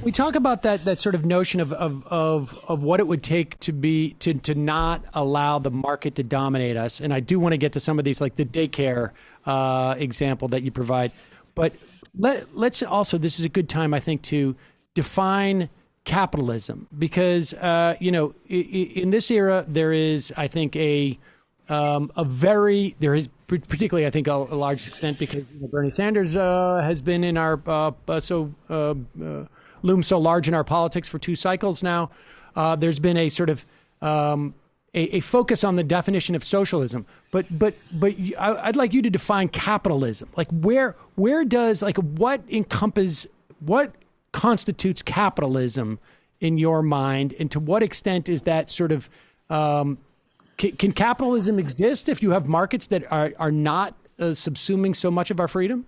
We talk about that sort of notion of what it would take to not allow the market to dominate us. And I do want to get to some of these, like the daycare example that you provide. But let's also, this is a good time, I think, to define capitalism, because in this era there is, I think, there is particularly, I think, a large extent because Bernie Sanders has been in our loomed so large in our politics for 2 cycles now. There's been a sort of a focus on the definition of socialism, but I'd like you to define capitalism. Like where does, like, what constitutes capitalism in your mind, and to what extent is that sort of can capitalism exist if you have markets that are not subsuming so much of our freedom?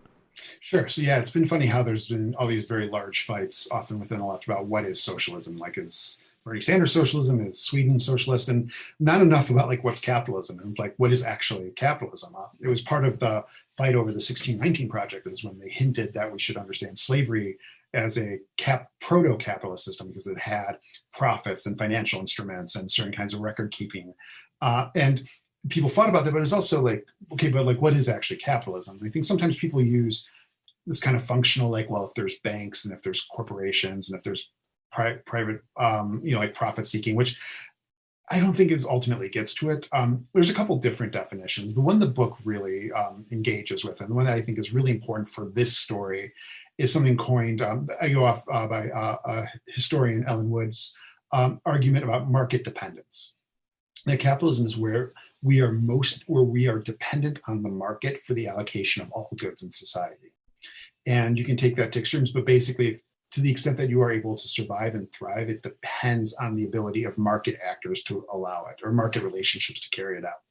Sure. So yeah, it's been funny how there's been all these very large fights, often within the left, about what is socialism. Like, is Bernie Sanders socialism? Is Sweden socialist? And not enough about like what's capitalism. And it's like, what is actually capitalism? It was part of the fight over the 1619 Project, is when they hinted that we should understand slavery as a proto-capitalist system, because it had profits and financial instruments and certain kinds of record keeping. And people thought about that, but it's also like, okay, but like, what is actually capitalism? I think sometimes people use this kind of functional, like, well, if there's banks and if there's corporations and if there's private, like profit seeking, which I don't think is ultimately gets to it. There's a couple different definitions. The one the book really engages with, and the one that I think is really important for this story, is something coined, I go off by historian Ellen Wood's argument about market dependence. That capitalism is where we are dependent on the market for the allocation of all goods in society. And you can take that to extremes, but basically, to the extent that you are able to survive and thrive, it depends on the ability of market actors to allow it, or market relationships to carry it out.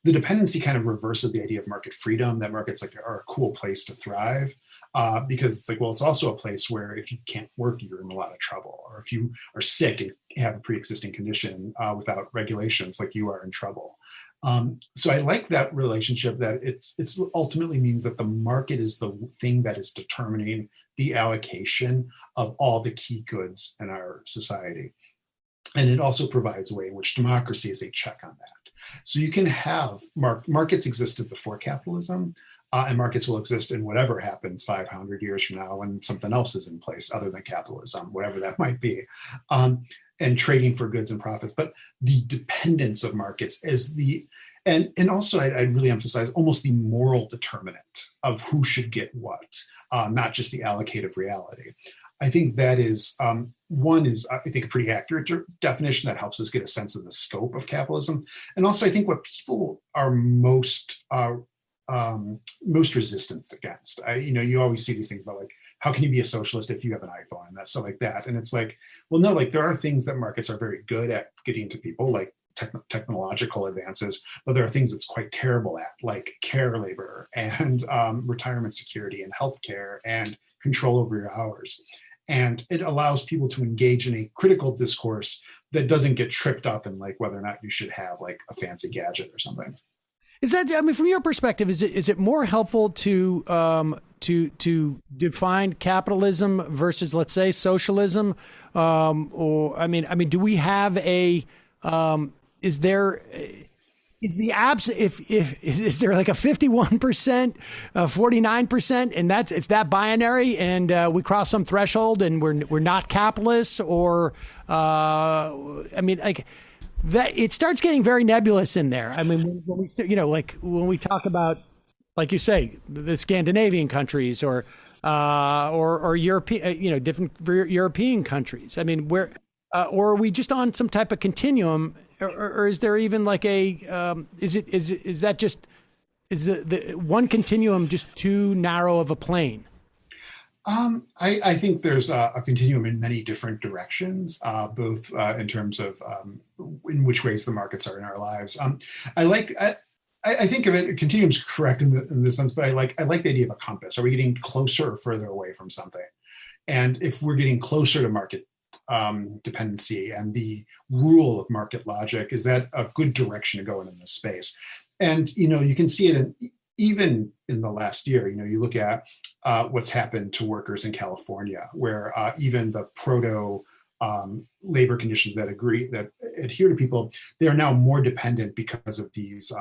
The dependency kind of reverses the idea of market freedom, that markets like are a cool place to thrive, because it's like, well, it's also a place where if you can't work, you're in a lot of trouble, or if you are sick and have a pre-existing condition without regulations, like, you are in trouble. So I like that relationship, that it's ultimately means that the market is the thing that is determining the allocation of all the key goods in our society. And it also provides a way in which democracy is a check on that. So you can have markets existed before capitalism, and markets will exist in whatever happens 500 years from now when something else is in place other than capitalism, whatever that might be. And trading for goods and profits, but the dependence of markets is and also I'd really emphasize almost the moral determinant of who should get what, not just the allocative reality. I think that is, one is, I think, a pretty accurate definition that helps us get a sense of the scope of capitalism. And also I think what people are most resistant against, you always see these things about, like, how can you be a socialist if you have an iPhone and that stuff like that? And it's like, well, no, like, there are things that markets are very good at getting to people, like technological advances, but there are things it's quite terrible at, like care labor and retirement security and healthcare and control over your hours. And it allows people to engage in a critical discourse that doesn't get tripped up in, like, whether or not you should have, like, a fancy gadget or something. Is that, I mean, from your perspective, is it more helpful to define capitalism versus, let's say, socialism? Or I mean, do we have is there like a 51%, 49%, and it's that binary, and we cross some threshold and we're not capitalists, or I mean, like, that it starts getting very nebulous in there. I mean, when we talk about, like you say, the Scandinavian countries or European, different European countries. I mean, or are we just on some type of continuum, or is there even like is the one continuum just too narrow of a plane? I think there's a continuum in many different directions, both in terms of in which ways the markets are in our lives. I think of it, continuum's correct in this sense, but I like the idea of a compass. Are we getting closer or further away from something? And if we're getting closer to market dependency and the rule of market logic, is that a good direction to go in this space? And you can see it even in the last year, you look at what's happened to workers in California, where even the proto labor conditions that adhere to people, they are now more dependent because of these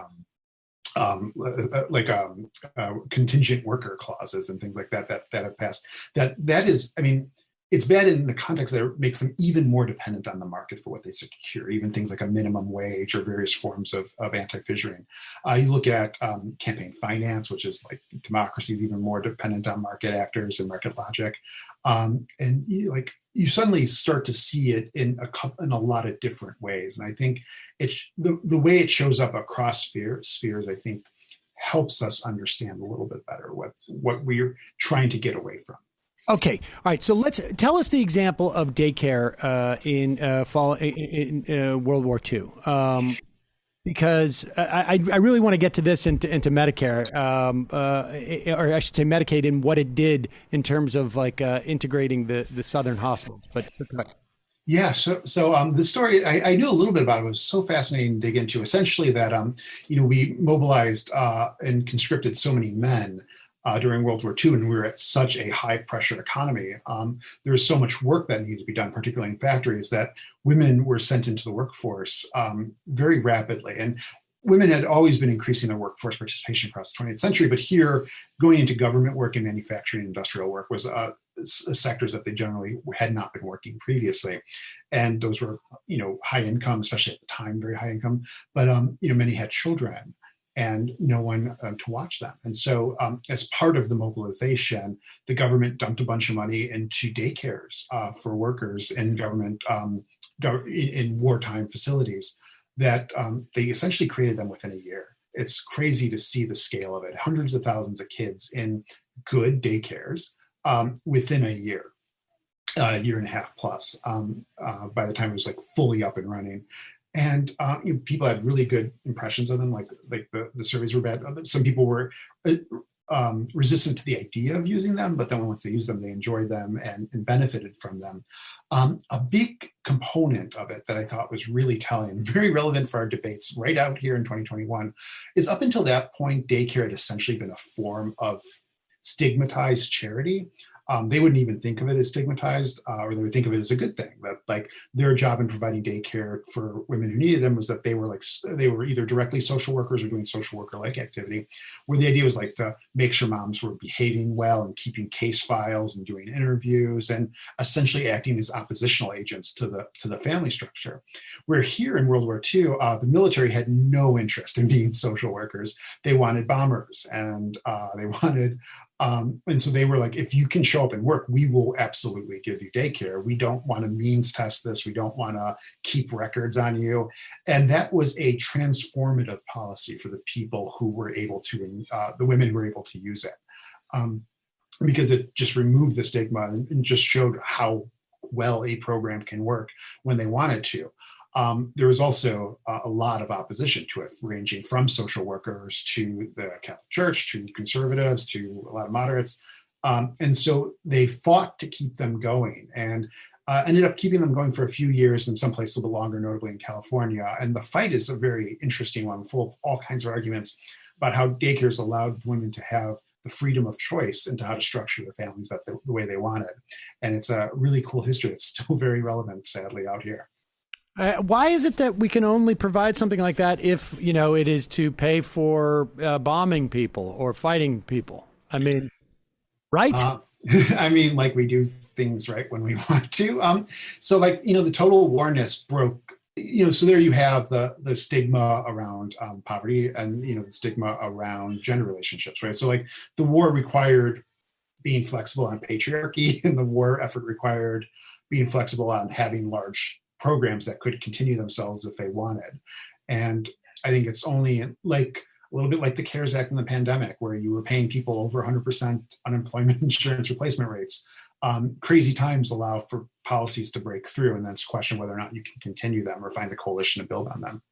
contingent worker clauses and things like that have passed. That is, I mean, it's bad in the context that it makes them even more dependent on the market for what they secure, even things like a minimum wage or various forms of anti-fissuring. You look at campaign finance, which is like democracy is even more dependent on market actors and market logic. And you suddenly start to see it in a lot of different ways. And I think it's the way it shows up across spheres, I think, helps us understand a little bit better what we're trying to get away from. Okay. All right. So tell us the example of daycare in World War II, because I really want to get to this into Medicare, or I should say Medicaid, and what it did in terms of like integrating the Southern hospitals. But yeah, so the story I knew a little bit about it. It was so fascinating to dig into. Essentially, that we mobilized and conscripted so many men during World War II, and we were at such a high-pressured economy. There was so much work that needed to be done, particularly in factories, that women were sent into the workforce very rapidly. And women had always been increasing their workforce participation across the 20th century, but here, going into government work and manufacturing and industrial work was sectors that they generally had not been working previously. And those were, high income, especially at the time, very high income. But, many had children and no one to watch them. And so as part of the mobilization, the government dumped a bunch of money into daycares for workers in government, in wartime facilities that they essentially created them within a year. It's crazy to see the scale of it. Hundreds of thousands of kids in good daycares within a year and a half plus, by the time it was like fully up and running. And people had really good impressions of them. Like the surveys were bad. Some people were resistant to the idea of using them, but then once they used them, they enjoyed them and benefited from them. A big component of it that I thought was really telling, very relevant for our debates right out here in 2021, is up until that point, daycare had essentially been a form of stigmatized charity. They wouldn't even think of it as stigmatized, or they would think of it as a good thing. That like their job in providing daycare for women who needed them was that they were either directly social workers or doing social worker-like activity, where the idea was like to make sure moms were behaving well and keeping case files and doing interviews and essentially acting as oppositional agents to the family structure. Where here in World War II, the military had no interest in being social workers. They wanted bombers and they wanted. And so they were like, if you can show up and work, we will absolutely give you daycare. We don't want to means test this. We don't want to keep records on you. And that was a transformative policy for the people who were able to, the women who were able to use it. Because it just removed the stigma and just showed how well a program can work when they wanted to. There was also a lot of opposition to it, ranging from social workers to the Catholic Church, to conservatives, to a lot of moderates. And so they fought to keep them going and ended up keeping them going for a few years, in some places a little bit longer, notably in California. And the fight is a very interesting one, full of all kinds of arguments about how daycares allowed women to have the freedom of choice into how to structure their families the way they wanted. And it's a really cool history. It's still very relevant, sadly, out here. Why is it that we can only provide something like that if, it is to pay for bombing people or fighting people? I mean, right? I mean, like we do things right when we want to. So like, the total warness broke, so there you have the stigma around poverty and, the stigma around gender relationships, right? So like the war required being flexible on patriarchy, and the war effort required being flexible on having large programs that could continue themselves if they wanted. And I think it's only like a little bit like the CARES Act in the pandemic, where you were paying people over 100% unemployment insurance replacement rates. Crazy times allow for policies to break through, and then it's a question whether or not you can continue them or find the coalition to build on them.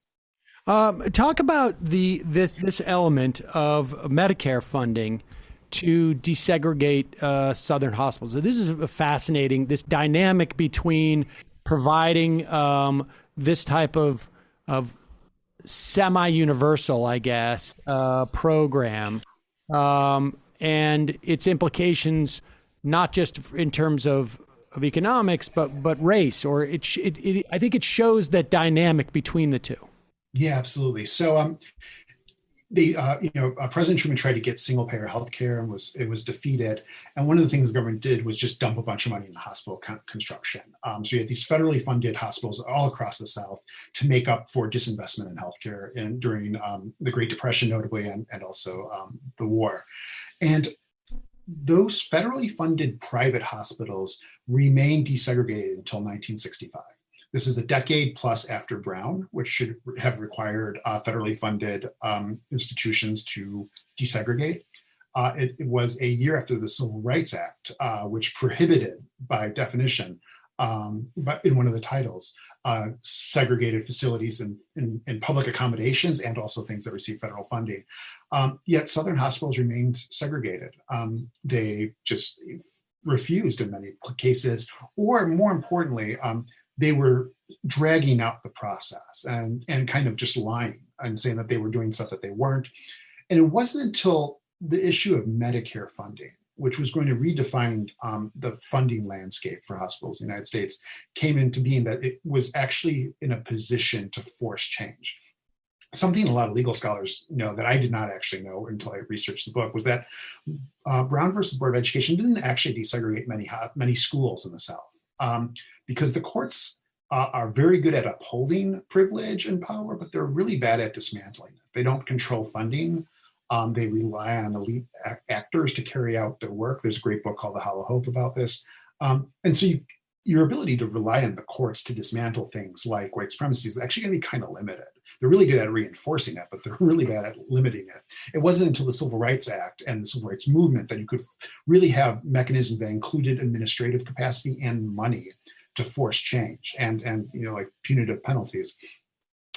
Talk about this element of Medicare funding to desegregate Southern hospitals. So this is fascinating, this dynamic between providing this type of semi-universal, I guess, program and its implications, not just in terms of economics, but race, or I think it shows that dynamic between the two. Yeah, absolutely. So President Truman tried to get single payer health care and it was defeated. And one of the things the government did was just dump a bunch of money into hospital construction. So you had these federally funded hospitals all across the South to make up for disinvestment in healthcare and during the Great Depression, notably, and also the war. And those federally funded private hospitals remained desegregated until 1965. This is a decade plus after Brown, which should have required federally funded institutions to desegregate. It was a year after the Civil Rights Act, which prohibited, by definition, but in one of the titles, segregated facilities in public accommodations and also things that receive federal funding. Yet Southern hospitals remained segregated. They just refused in many cases, or more importantly, they were dragging out the process and kind of just lying and saying that they were doing stuff that they weren't. And it wasn't until the issue of Medicare funding, which was going to redefine the funding landscape for hospitals in the United States, came into being, that it was actually in a position to force change. Something a lot of legal scholars know that I did not actually know until I researched the book was that Brown versus Board of Education didn't actually desegregate many schools in the South, because the courts are very good at upholding privilege and power, but they're really bad at dismantling it. They don't control funding. They rely on elite actors to carry out their work. There's a great book called The Hollow Hope about this. And so your ability to rely on the courts to dismantle things like white supremacy is actually going to be kind of limited. They're really good at reinforcing it, but they're really bad at limiting it. It wasn't until the Civil Rights Act and the Civil Rights Movement that you could really have mechanisms that included administrative capacity and money to force change and like punitive penalties.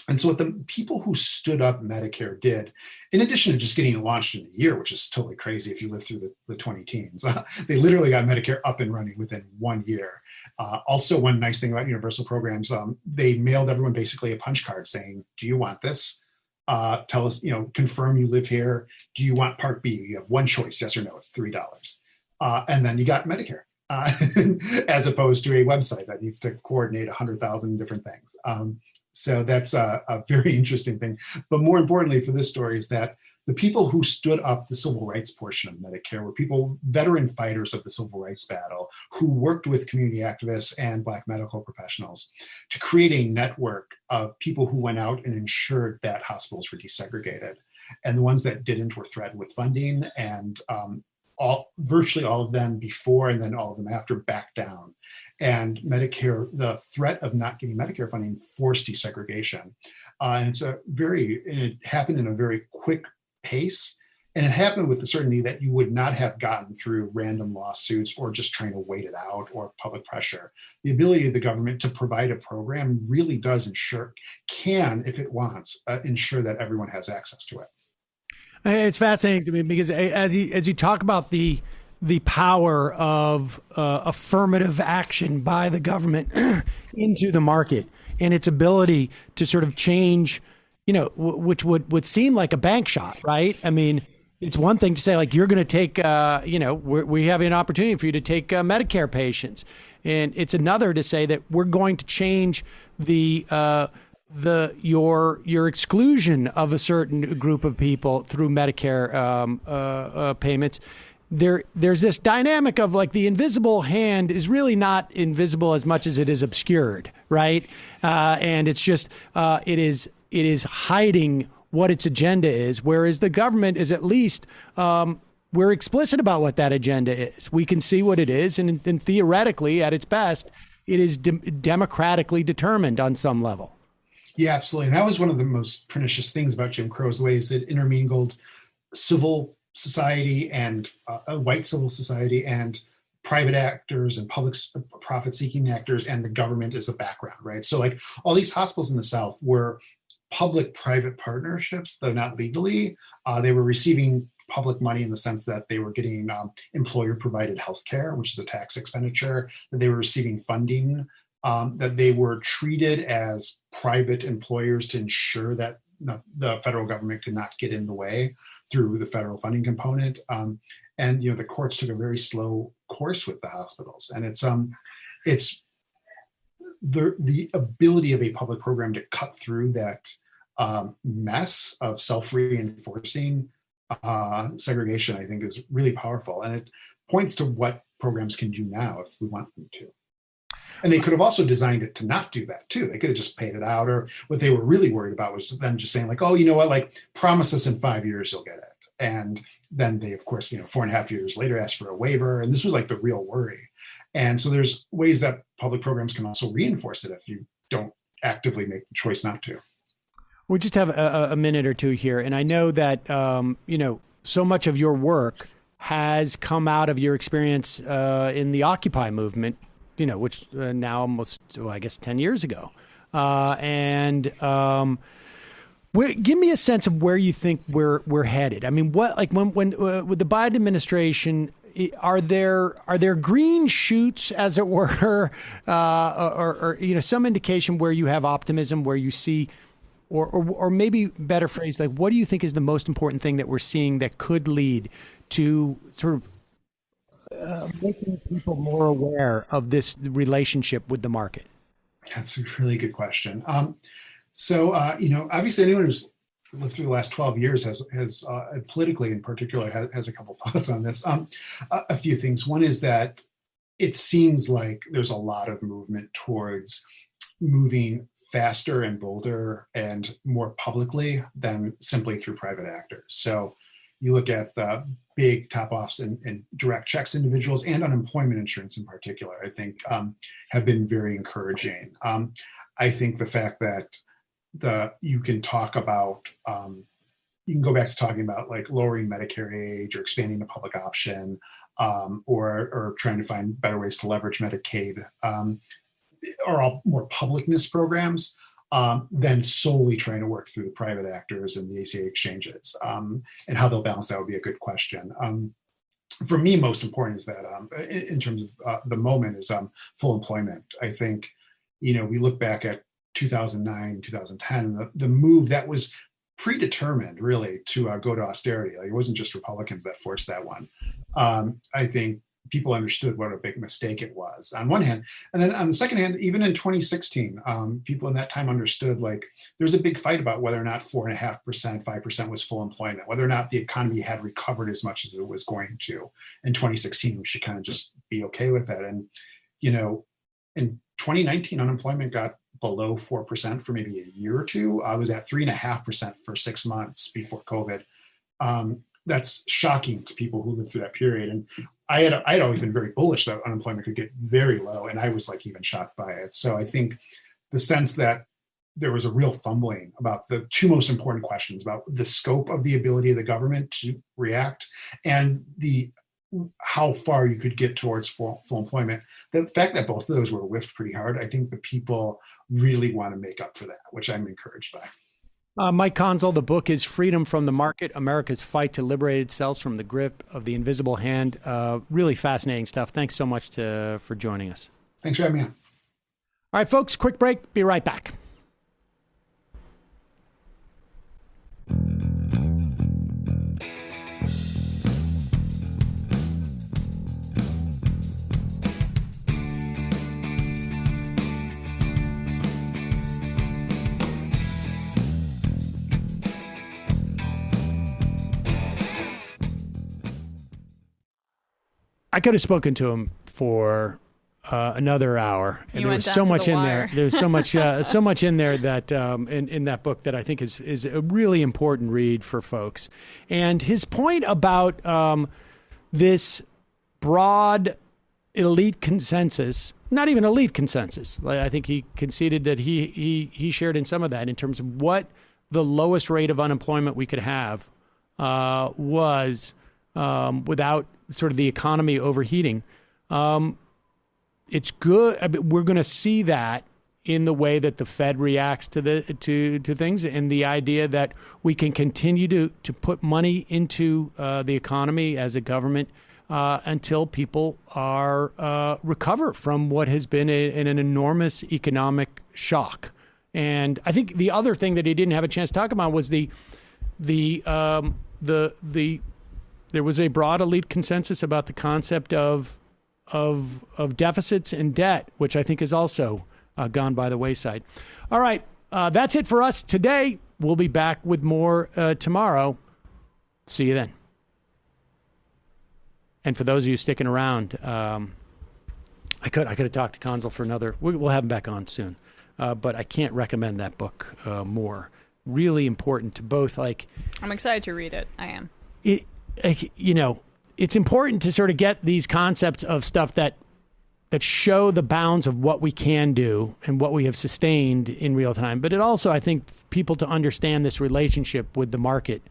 And so what the people who stood up Medicare did, in addition to just getting it launched in a year, which is totally crazy if you live through the 20 teens, they literally got Medicare up and running within 1 year. Also, one nice thing about universal programs, they mailed everyone basically a punch card saying, do you want this? Tell us, confirm you live here. Do you want Part B? You have one choice, yes or no, it's $3. And then you got Medicare. As opposed to a website that needs to coordinate 100,000 different things. So that's a very interesting thing. But more importantly for this story is that the people who stood up the civil rights portion of Medicare were people, veteran fighters of the civil rights battle, who worked with community activists and Black medical professionals to create a network of people who went out and ensured that hospitals were desegregated. And the ones that didn't were threatened with funding, and virtually all of them before and then all of them after backed down. And Medicare, the threat of not getting Medicare funding forced desegregation. And it happened in a very quick pace. And it happened with the certainty that you would not have gotten through random lawsuits or just trying to wait it out or public pressure. The ability of the government to provide a program really does can, if it wants, ensure that everyone has access to it. It's fascinating to me because as you talk about the power of affirmative action by the government into the market and its ability to sort of change, which would seem like a bank shot, right? I mean, it's one thing to say like you're going to take, we have an opportunity for you to take Medicare patients, and it's another to say that we're going to change your exclusion of a certain group of people through Medicare payments. There's this dynamic of like the invisible hand is really not invisible as much as it is obscured, right? And it's just it is hiding what its agenda is, whereas the government is at least we're explicit about what that agenda is. We can see what it is, and theoretically, at its best, it is democratically determined on some level. Yeah, absolutely. And that was one of the most pernicious things about Jim Crow's the ways it intermingled civil society and white civil society and private actors and public profit-seeking actors and the government as a background, right? So like all these hospitals in the South were public-private partnerships, though not legally. They were receiving public money in the sense that they were getting employer-provided healthcare, which is a tax expenditure, that they were receiving funding, that they were treated as private employers to ensure that the federal government could not get in the way through the federal funding component. And the courts took a very slow course with the hospitals, and it's the ability of a public program to cut through that mess of self-reinforcing segregation, I think, is really powerful, and it points to what programs can do now if we want them to. And they could have also designed it to not do that too. They could have just paid it out, or what they were really worried about was them just saying like, oh, you know what, like promise us in 5 years you'll get it. And then they, of course, 4.5 years later asked for a waiver. And this was like the real worry. And so there's ways that public programs can also reinforce it if you don't actively make the choice not to. We just have a minute or two here. And I know that, so much of your work has come out of your experience in the Occupy movement, which now almost, I guess, 10 years ago. Give me a sense of where you think we're headed. I mean, what, like when with the Biden administration, are there green shoots, as it were, or some indication where you have optimism, where you see, or maybe better phrase, like what do you think is the most important thing that we're seeing that could lead to sort of making people more aware of this relationship with the market? That's a really good question. So obviously anyone who's lived through the last 12 years has politically in particular has a couple thoughts on this. A few things. One is that it seems like there's a lot of movement towards moving faster and bolder and more publicly than simply through private actors. So you look at the big top-offs and direct checks to individuals and unemployment insurance in particular, I think have been very encouraging. I think the fact that you can talk about, you can go back to talking about like lowering Medicare age or expanding the public option, or trying to find better ways to leverage Medicaid, are all more publicness programs than solely trying to work through the private actors and the ACA exchanges. And how they'll balance that would be a good question. For me, most important is that in terms of the moment is full employment. I think, we look back at 2009, 2010, the move that was predetermined really to go to austerity. Like, it wasn't just Republicans that forced that one. I think people understood what a big mistake it was on one hand. And then on the second hand, even in 2016, people in that time understood like there's a big fight about whether or not 4.5%, 5% was full employment, whether or not the economy had recovered as much as it was going to. In 2016, we should kind of just be okay with that. And, in 2019, unemployment got below 4% for maybe a year or two. I was at 3.5% for 6 months before COVID. That's shocking to people who lived through that period. And I had always been very bullish that unemployment could get very low, and I was like even shocked by it. So I think the sense that there was a real fumbling about the two most important questions about the scope of the ability of the government to react and how far you could get towards full employment. The fact that both of those were whiffed pretty hard, I think the people really want to make up for that, which I'm encouraged by. Mike Konczal, the book is Freedom from the Market, America's Fight to Liberate Itself from the Grip of the Invisible Hand. Really fascinating stuff. Thanks so much for joining us. Thanks for having me on. All right, folks, quick break. Be right back. I could have spoken to him for another hour, and there was so much in there. There's so much, so much in there that in that book that I think is a really important read for folks. And his point about this broad elite consensus, not even elite consensus. I think he conceded that he shared in some of that in terms of what the lowest rate of unemployment we could have was without sort of the economy overheating. It's good. I mean, we're going to see that in the way that the Fed reacts to things, and the idea that we can continue to put money into the economy as a government until people are recover from what has been an enormous economic shock. And I think the other thing that he didn't have a chance to talk about was there was a broad elite consensus about the concept of deficits and debt, which I think is also gone by the wayside. All right, that's it for us today. We'll be back with more tomorrow. See you then. And for those of you sticking around, I could have talked to Konczal for another. We'll have him back on soon, but I can't recommend that book more. Really important to both. Like, I'm excited to read it. I am. It's important to sort of get these concepts of stuff that show the bounds of what we can do and what we have sustained in real time. But it also, I think, people to understand this relationship with the market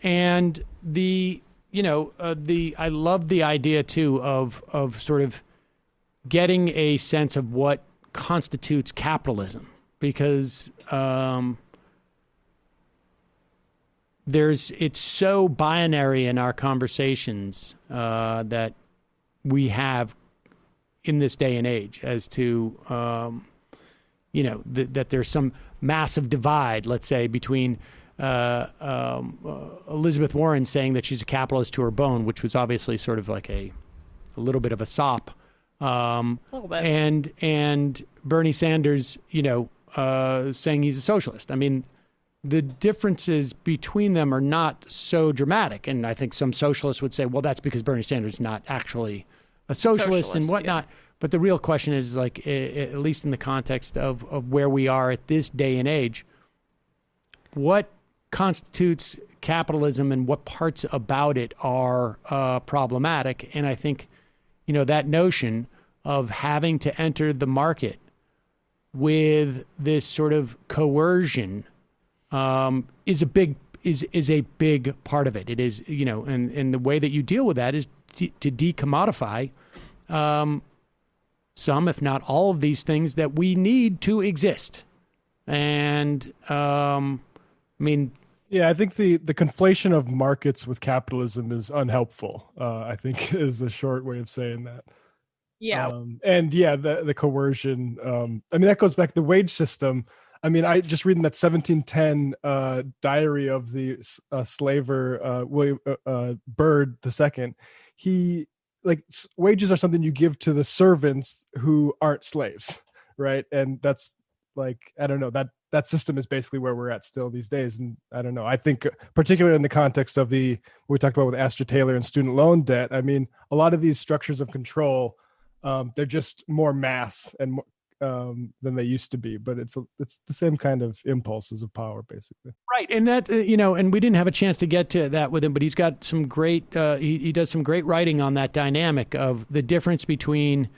and I love the idea too of sort of getting a sense of what constitutes capitalism, because it's so binary in our conversations that we have in this day and age as to that there's some massive divide, let's say, between Elizabeth Warren saying that she's a capitalist to her bone, which was obviously sort of like a little bit of a sop, a little bit, and Bernie Sanders, saying he's a socialist. I mean, the differences between them are not so dramatic, and I think some socialists would say, well, that's because Bernie Sanders is not actually a socialist and whatnot. Yeah. But the real question is, like, at least in the context of where we are at this day and age, what constitutes capitalism and what parts about it are problematic? And I think, that notion of having to enter the market with this sort of coercion is a big part of it. It is, and the way that you deal with that is to decommodify some, if not all, of these things that we need to exist. And I think the conflation of markets with capitalism is unhelpful, I think, is a short way of saying that. Yeah. The coercion, that goes back to the wage system. I just reading that 1710 diary of the slaver William Byrd II. He, wages are something you give to the servants who aren't slaves, right? And that's I don't know, that system is basically where we're at still these days. And I don't know, I think particularly in the context of what we talked about with Astor Taylor and student loan debt, a lot of these structures of control, they're just more mass and than they used to be, but it's the same kind of impulses of power, basically. Right. And that, and we didn't have a chance to get to that with him, but he's got some great, he does some great writing on that dynamic of the difference between,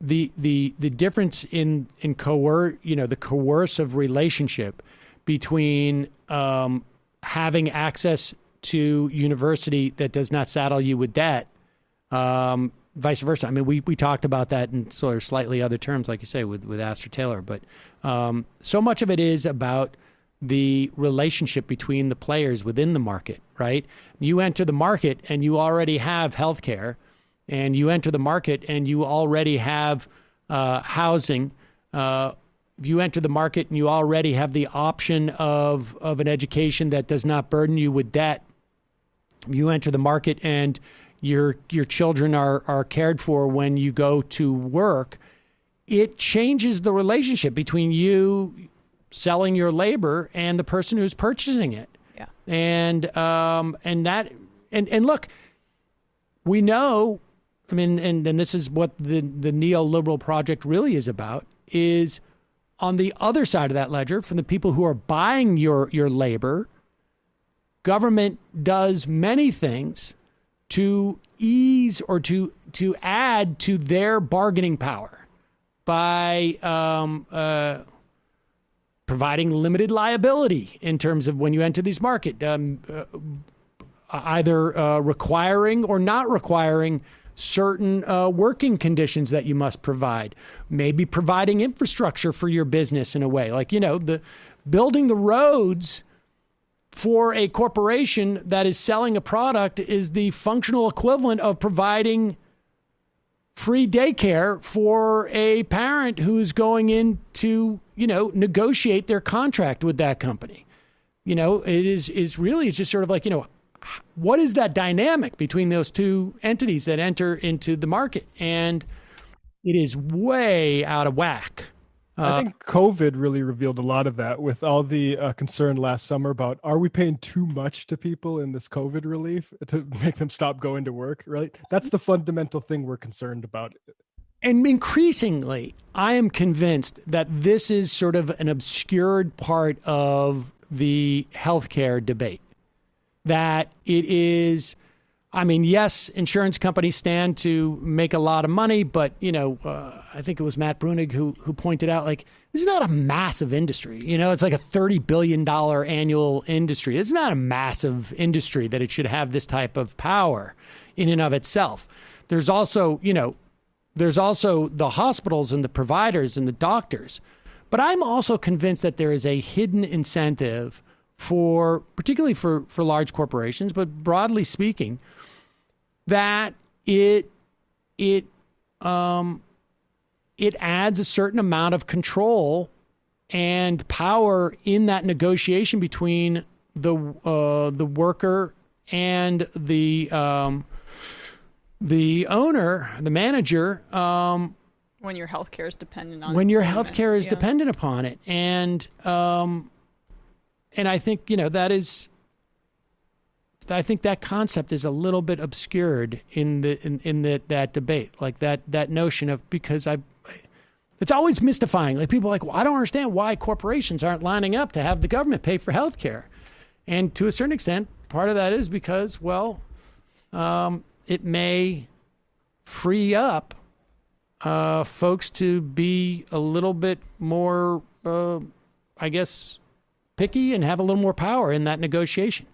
the difference in the coercive relationship between having access to university that does not saddle you with debt, vice versa. We talked about that in sort of slightly other terms, like you say, with Astor Taylor, but so much of it is about the relationship between the players within the market, right? You enter the market and you already have healthcare, and you enter the market and you already have housing. If you enter the market and you already have the option of an education that does not burden you with debt, you enter the market and your children are cared for when you go to work, it changes the relationship between you selling your labor and the person who's purchasing it. Yeah. And look, we know, and this is what the neoliberal project really is about, is on the other side of that ledger, from the people who are buying your labor, government does many things to ease or to add to their bargaining power by providing limited liability in terms of when you enter these market, either requiring or not requiring certain working conditions that you must provide, maybe providing infrastructure for your business in a way, like, the building the roads for a corporation that is selling a product is the functional equivalent of providing free daycare for a parent who's going in to, negotiate their contract with that company. It's just sort of like, what is that dynamic between those two entities that enter into the market? And it is way out of whack. I think COVID really revealed a lot of that with all the concern last summer about, are we paying too much to people in this COVID relief to make them stop going to work, right? That's the fundamental thing we're concerned about. And increasingly, I am convinced that this is sort of an obscured part of the healthcare debate. That it is, yes, insurance companies stand to make a lot of money, but, I think it was Matt Brunig who pointed out, like, this is not a massive industry. It's like a $30 billion annual industry. It's not a massive industry that it should have this type of power in and of itself. There's also the hospitals and the providers and the doctors. But I'm also convinced that there is a hidden incentive particularly for large corporations, but broadly speaking, that it adds a certain amount of control and power in that negotiation between the worker and the owner, the manager. When your healthcare is dependent on it. When your healthcare is dependent upon it, and I think I think that concept is a little bit obscured in that debate, like that notion of, because it's always mystifying. Like, people are like, well, I don't understand why corporations aren't lining up to have the government pay for health care. And to a certain extent, part of that is because, it may free up folks to be a little bit more, picky and have a little more power in that negotiation.